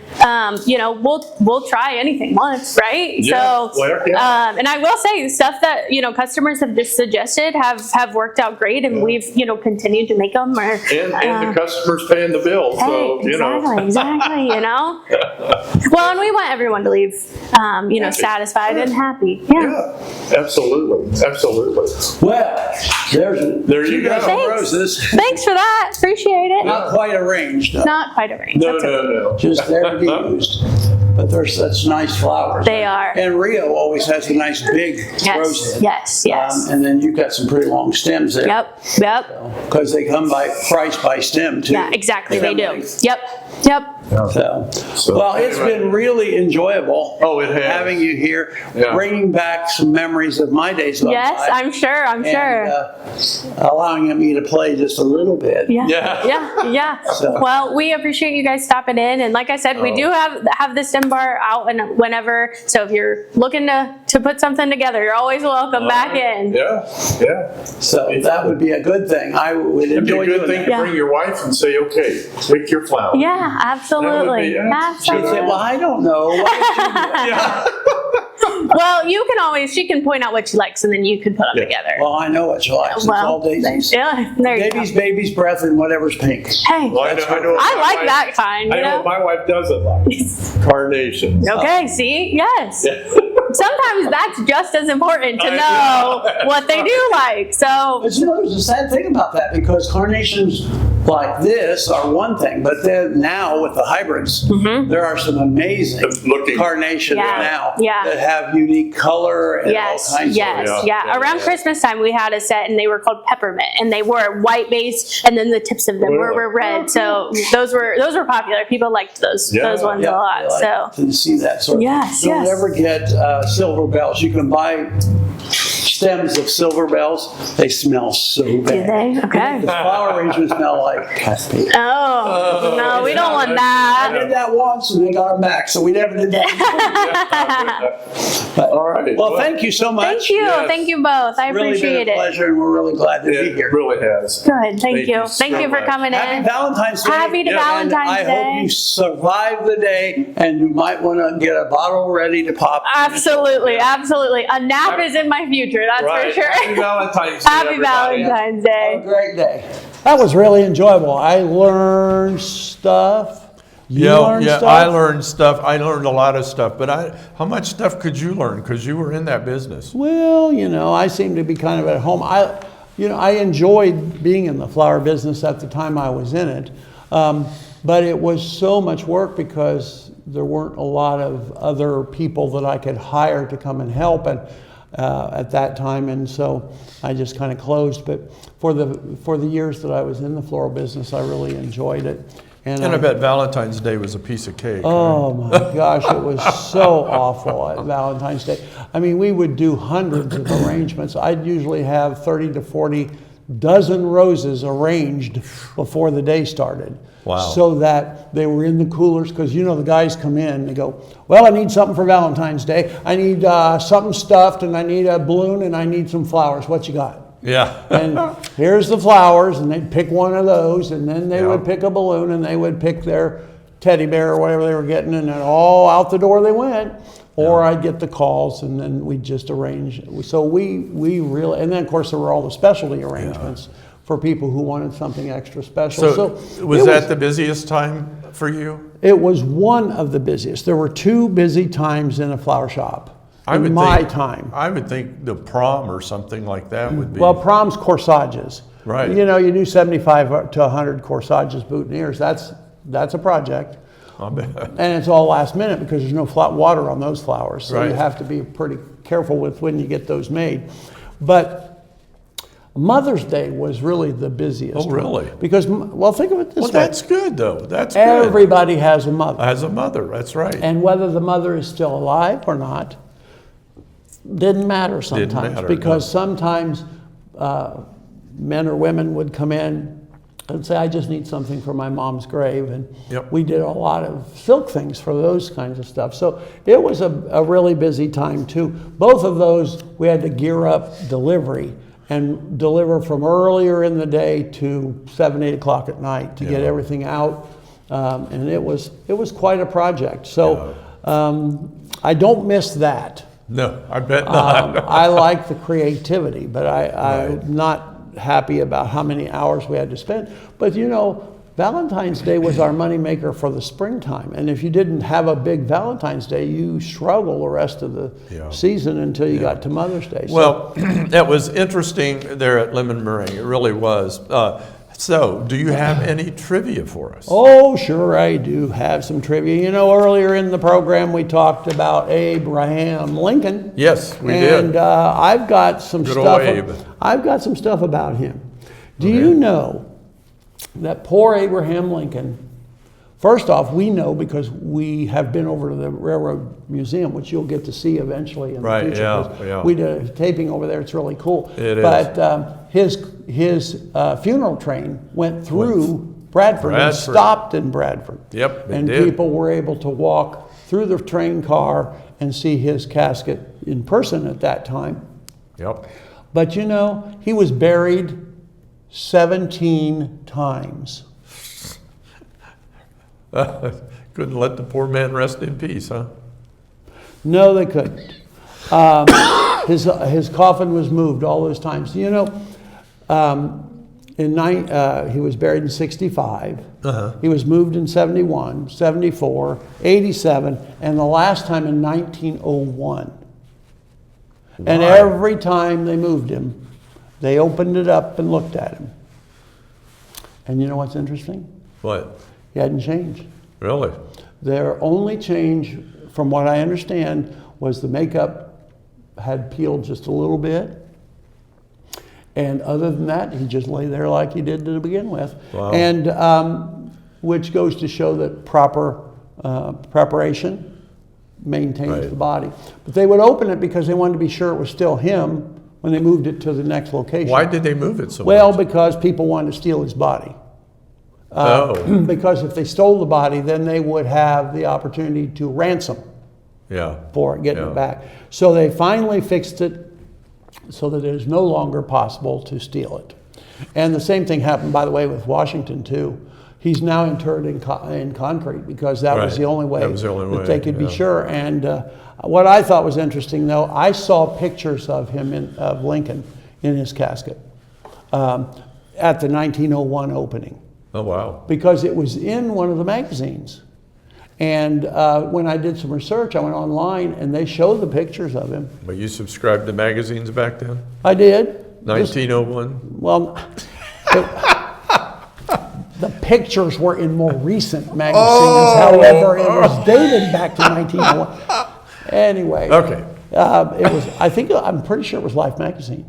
you know, we'll try anything once, right? Yeah, So well, yeah. and I will say, stuff that, you know, customers have just suggested have worked out great, and we've, you know, continued to make them. Or And the customer's paying the bill, so, hey, you know. exactly, you know. Well, and we want everyone to leave, you know, Happy. satisfied and happy. Yeah, absolutely. Well, There you go. some Thanks. roses, Thanks for that. Appreciate it. not quite arranged, Not quite arranged. No, That's okay. no. just there to be used. But they're such nice flowers. They are. And Rio always has a nice big rose head. Yes. And then you've got some pretty long stems there. Yep. Because they come by price by stem too. Yeah, exactly. They Stem do. length. Yep. So, well, it's been really enjoyable. Oh, it has. Having you here, Yeah. bringing back some memories of my days on Yes, live, I'm sure. and, sure. allowing me to play just a little bit. Yeah. So- Well, we appreciate you guys stopping in, and like I said, we do have the stem bar out and whenever. So if you're looking to put something together, you're always welcome back in. Yeah. So that would be a good thing. I would It'd be enjoy a good doing thing that. to Yeah. bring your wife and say, okay, pick your flower. Yeah, absolutely. That would be- She'd say, well, I don't know. Why Well, you can always, she can point out what she likes, and then you can put them Yeah. together. well, I know what she likes. It's all daisies. Yeah, there you go. Baby's breath, and whatever's pink. Hey, Well, I know I what my like wife- that kind, I you know know? what my wife doesn't like. Carnations. Okay, see? Yes. Sometimes that's just as important to I know know. what they do like. So, But you know, there's a sad thing about that, because carnations like this are one thing, but then now with the hybrids, there are some amazing Looking. carnations Mm-hmm. Yeah, now yeah. that have unique color and yes, all kinds yes, of yeah. Around Christmas time, we had a set, and they were called peppermint, and they were white base, and then the tips of them were Really? red. So those were popular. People liked those Yeah. ones Yeah, a lot. I like So to see that sort of. Yes, Don't yes. ever get silver bells. You can buy stems of silver bells. They smell so bad. do they? Okay. The flower arrangements smell like cat pee. Oh no, we don't want I that. did that once and they got them back, so we never did that. But, All right. well, thank you so much. Thank you, Yes. thank you both. I Really appreciate been a it. pleasure, and we're really glad to be It here. really has. Good, thank you. so Thank you for much. coming Happy in. Valentine's Day. Happy to And Valentine's I Day. hope you survive the day, and you might want to get a bottle ready to pop. Absolutely, absolutely. A nap is in my future, that's Right. for sure. Happy Valentine's Day, Happy everybody. Valentine's Have a Day. great day. That was really enjoyable. I learned stuff. You learned stuff? I learned stuff. I learned a lot of stuff. But how much stuff could you learn? Because you were in that business. Well, you know, I seem to be kind of at home. I enjoyed being in the flower business at the time I was in it, but it was so much work because there weren't a lot of other people that I could hire to come and help at that time, and so I just kind of closed. But for the years that I was in the floral business, I really enjoyed it. And I bet Valentine's Day was a piece of cake. Oh my gosh, it was so awful at Valentine's Day. I mean, we would do hundreds of arrangements. I'd usually have 30 to 40 dozen roses arranged before the day started. Wow. So that they were in the coolers, because you know the guys come in and they go, well, I need something for Valentine's Day. I need something stuffed, and I need a balloon, and I need some flowers. What you got? Yeah. And here's the flowers, and they'd pick one of those, and then they Yeah. would pick a balloon, and they would pick their teddy bear or whatever they were getting, and then all out the door they went. Or I'd get the calls, and then we'd just arrange. So we really, and then of course there were all the specialty arrangements for people who wanted something extra special. So was that the busiest time for you? It was one of the busiest. There were two busy times in a flower shop in my time. I would think the prom or something like that would be. Well, prom's corsages. Right. You know, you do 75 to 100 corsages, boutonnieres. That's a project. I bet. And it's all last minute because there's no water on those flowers. So you Right. have to be pretty careful with when you get those made. But Mother's Day was really the busiest. Oh, really? one. Because, well, think of it this Well, way. that's good, though. That's good. Everybody has a mother. As a mother, that's right. And whether the mother is still alive or not, didn't matter sometimes. matter, because no. sometimes men or women would come in and say, I just need something for my mom's grave. And Yep. we did a lot of silk things for those kinds of stuff. So it was a really busy time too. Both of those, we had to gear up delivery and deliver from earlier in the day to 7, 8 o'clock at night to get Yeah. everything out. And it was quite a project. So I don't miss that. No, I bet not. I like the creativity, but I'm Right. not happy about how many hours we had to spend. But you know, Valentine's Day was our moneymaker for the springtime. And if you didn't have a big Valentine's Day, you struggle the rest of the Yeah. season until you got to Mother's Day. So, Well, that was interesting there at Lemon Meringue. It really was. So, do you have any trivia for us? oh, sure, I do have some trivia. You know, earlier in the program, we talked about Abraham Lincoln. Yes, we And did. I've got some Good stuff. old Abe. I've got some stuff about him. Do you know that poor Abraham Lincoln? First off, we know because we have been over to the Railroad Museum, which you'll get to see eventually in Right, the future. yeah, 'cause yeah. We did a taping over there. It's really cool. It is. But his funeral train went through Bradford and Bradford. stopped in Bradford. Yep, it and did. people were able to walk through the train car and see his casket in person at that time. Yep. But you know, he was buried 17 times. Couldn't let the poor man rest in peace, huh? No, they couldn't. His coffin was moved all those times. You know, he was buried in 65. He was moved in 71, 74, 87, and the last time in 1901. And every time they moved him, they opened it up and looked at him. And you know what's interesting? What? He hadn't changed. Really? Their only change, from what I understand, was the makeup had peeled just a little bit. And other than that, he just lay there like he did to begin with. Wow. And which goes to show that proper preparation maintains Right. the body. But they would open it because they wanted to be sure it was still him when they moved it to the next location. Why did they move it so Well, much? because people wanted to steal his body. Oh, Because if they stole the body, then they would have the opportunity to ransom yeah. for it, getting Yeah. it back. So they finally fixed it so that it is no longer possible to steal it. And the same thing happened, by the way, with Washington too. He's now interred in concrete because that was Right. the only way That was the only that way, they could be yeah. sure. And what I thought was interesting, though, I saw pictures of him of Lincoln in his casket at the 1901 opening, Oh, wow. because it was in one of the magazines. And when I did some research, I went online and they showed the pictures of him. But you subscribed to magazines back then? I did. 1901? Well, the pictures were in more recent magazines. However, it was dated back to 1901. Anyway, Okay. it was. I'm pretty sure it was Life magazine.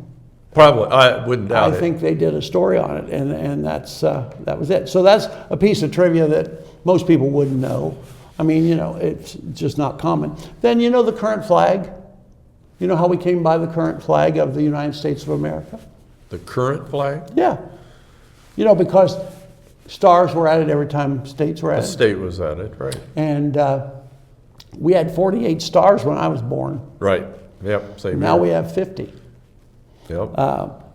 Probably. I wouldn't doubt I it. think they did a story on it, and that was it. So that's a piece of trivia that most people wouldn't know. I mean, you know, it's just not common. Then you know the current flag. You know how we came by the current flag of the United States of America? The current flag? Yeah. You know, because stars were added every time states were The added. state was at it, right? And we had 48 stars when I was born. Right. Yep. Same Now here. we have 50. Yep.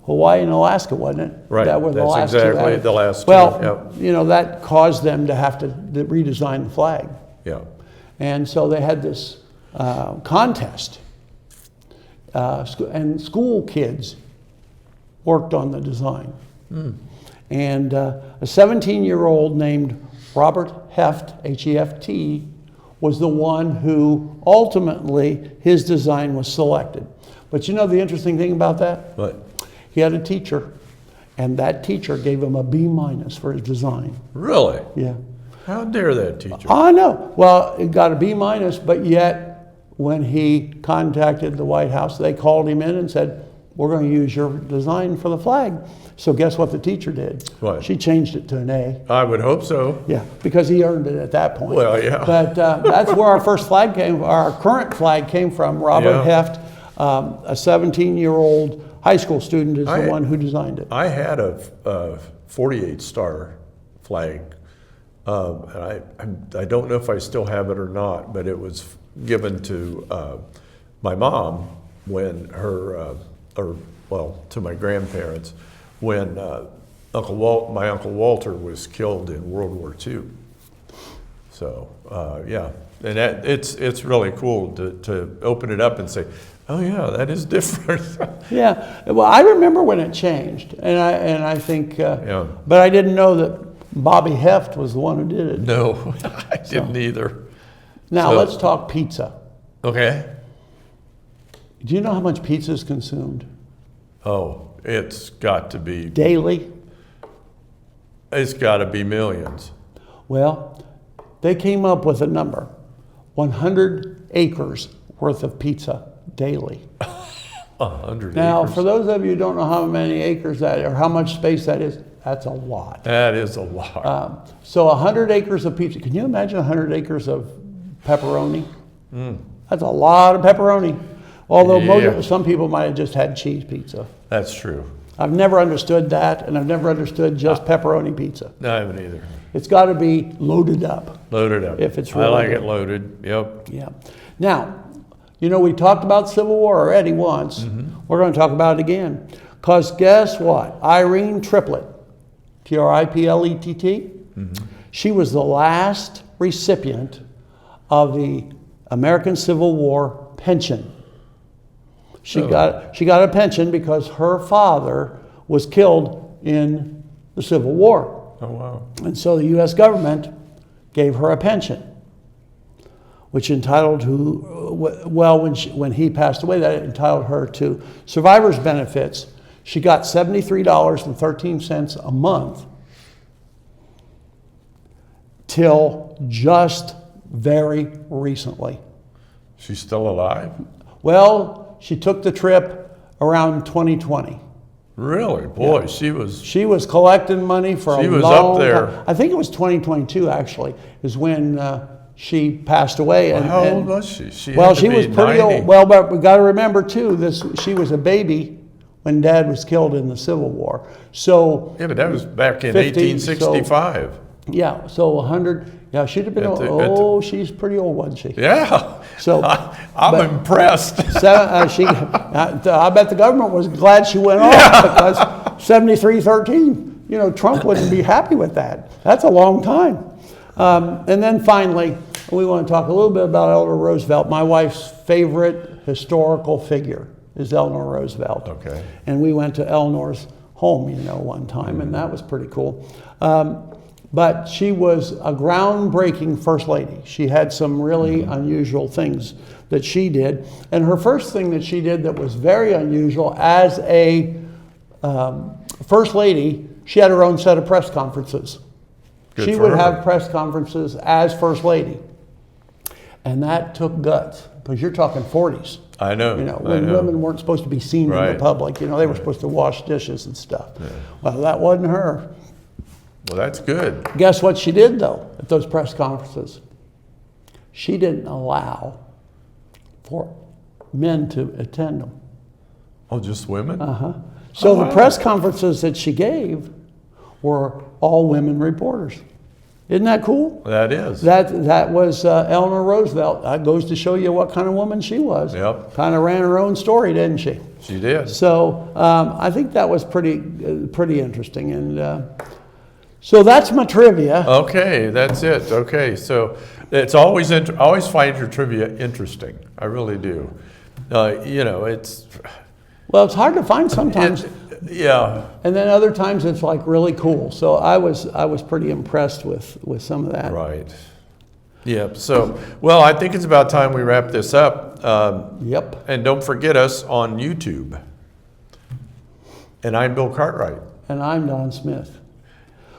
Hawaii and Alaska, wasn't it? Right. That were the That's last two exactly added. the last two, Well, yep. you know, that caused them to have to redesign the flag. Yeah. And so they had this contest. And school kids worked on the design. And a 17-year-old named Robert Heft, H-E-F-T, was the one who ultimately his design was selected. But you know the interesting thing about that? What? He had a teacher, and that teacher gave him a B- for his design. Really? Yeah. How dare that teacher? I know. Well, it got a B-, but yet when he contacted the White House, they called him in and said, we're going to use your design for the flag. So guess what the teacher did? What? She changed it to an A. I would hope so. Yeah, because he earned it at that point. Well, yeah. But that's where our first flag came, our current flag came from. Robert Yeah. Heft, a 17-year-old high school student, is the I- one who designed it. I had a 48 star flag. And I don't know if I still have it or not, but it was given to my mom when to my grandparents when my Uncle Walter was killed in World War II. So yeah, and it's really cool to open it up and say, oh yeah, that is different. Yeah, well, I remember when it changed, and I think, Yeah. but I didn't know that Bobby Heft was the one who did it. No, I didn't either. Now, So- let's talk pizza. Okay. Do you know how much pizza is consumed Oh, it's got to be daily? millions. Well, they came up with a number, 100 acres worth of pizza daily. 100 Now, acres. for those of you who don't know how many acres that or how much space that is, that's a lot. That is a lot. So 100 acres of pizza. Can you imagine 100 acres of pepperoni? That's a lot of pepperoni. Although Yeah. some people might have just had cheese pizza. That's true. I've never understood that, and I've never understood just pepperoni pizza. No, I haven't either. It's got to be loaded up. Loaded up. If it's I really like good. it loaded. Yep. Yeah. Now, you know, we talked about Civil War already once. We're going to talk about it again. Because guess what? Irene Triplett, Triplett, she was the last recipient of the American Civil War pension. She got a pension because her father was killed in the Civil War. Oh, wow. And so the U.S. government gave her a pension, which entitled when he passed away, that entitled her to survivor's benefits. She got $73.13 a month till just very recently. She's still alive? Well, she took the trip around 2020. Really? Boy, she was. She was collecting money for She a was long up there. time. I think it was 2022 actually, is when she passed away. And, How and- old was she? She Well, had to she be was pretty 90. old. Well, but we got to remember too, she was a baby when Dad was killed in the Civil War. So Yeah, but that was back in 50, 1865. yeah, so 100. Yeah, she'd have been At old. the- She's pretty old, wasn't she? Yeah. So, I'm but- impressed. I bet the government was glad she went off because 7313. You know, Trump wouldn't be happy with that. That's a long time. And then finally, we want to talk a little bit about Eleanor Roosevelt. My wife's favorite historical figure is Eleanor Roosevelt. Okay. And we went to Eleanor's home, you know, one time, and that was pretty cool. But she was a groundbreaking first lady. She had some really unusual things that she did. And her first thing that she did that was very unusual as a first lady, she had her own set of press conferences. Good She for would her. have press conferences as first lady. And that took guts, because you're talking 40s. I know. You know, I when know. women weren't supposed to be seen in Right. the public. You know, they were supposed to wash dishes and stuff. Well, that wasn't her. Well, that's good. Guess what she did, though, at those press conferences? She didn't allow for men to attend them. Oh, just women? So the press conferences that she gave were all women reporters. Isn't that cool? That is. That was Eleanor Roosevelt. That goes to show you what kind of woman she was. Yep. Kind of ran her own story, didn't she? She did. So I think that was pretty interesting. And so that's my trivia. Okay, that's it. Okay, so it's always I always find your trivia interesting. I really do. You know, it's Well, it's hard to find sometimes. yeah. And then other times it's like really cool. So I was pretty impressed with some of that. Right. Yep. So, well, I think it's about time we wrap this up. Yep. And don't forget us on YouTube. And I'm Bill Cartwright. And I'm Don Smith.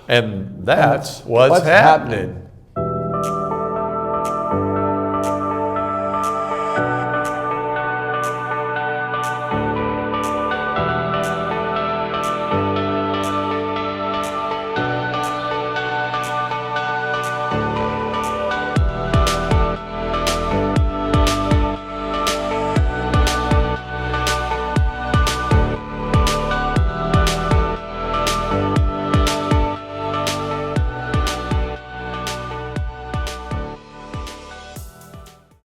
And that's What's what's happening.